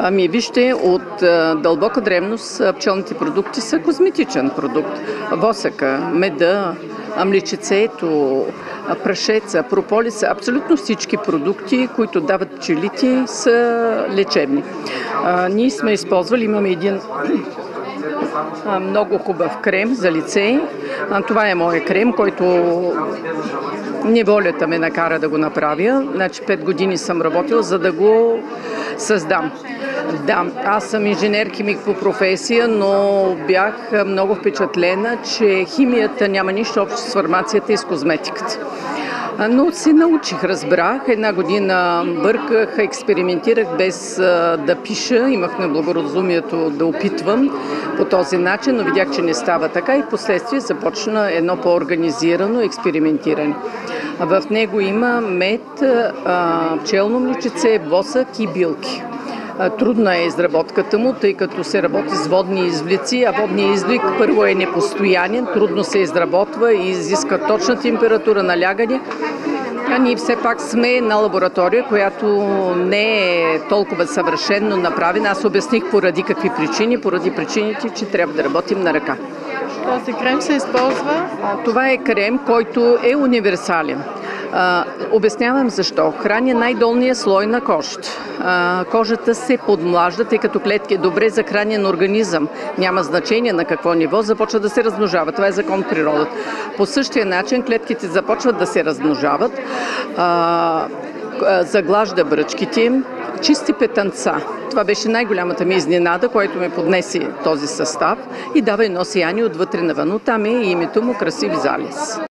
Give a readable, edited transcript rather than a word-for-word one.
Вижте, от дълбока древност пчелните продукти са козметичен продукт. Восъка, меда, млечицето, прашеца, прополиса, абсолютно всички продукти, които дават пчелите, са лечебни. Ние сме използвали, имаме един много хубав крем за лице. Това е моят крем, който неволята ме накара да го направя. Значи 5 години съм работила, за да го създам. Да, аз съм инженер-химик по професия, но бях много впечатлена, че химията няма нищо общо с фармацията и с козметиката. Но се научих, разбрах. 1 година бърках, експериментирах без да пиша. Имах неблагоразумието да опитвам по този начин, но видях, че не става така и впоследствие започна едно по-организирано експериментиране. В него има мед, пчелно млечице, восък и билки. Трудна е изработката му, тъй като се работи с водни извлици, а водният извлик първо е непостоянен, трудно се изработва и изиска точна температура на лягане. А ние все пак сме на лаборатория, която не е толкова съвършенно направена. Аз обясних поради какви причини. Поради причините, че трябва да работим на ръка. Този крем се използва? Това е крем, който е универсален. Обяснявам защо. Храня най-долния слой на кожата. Кожата се подмлажда, тъй като клетки е добре за хранен организъм. Няма значение на какво ниво, започва да се размножава. Това е закон в природата. По същия начин клетките започват да се размножават, заглажда бръчките им, чисти петънца. Това беше най-голямата ми изненада, който ме поднесе този състав и дава едно сияние отвътре навън. Там е името му красив залез.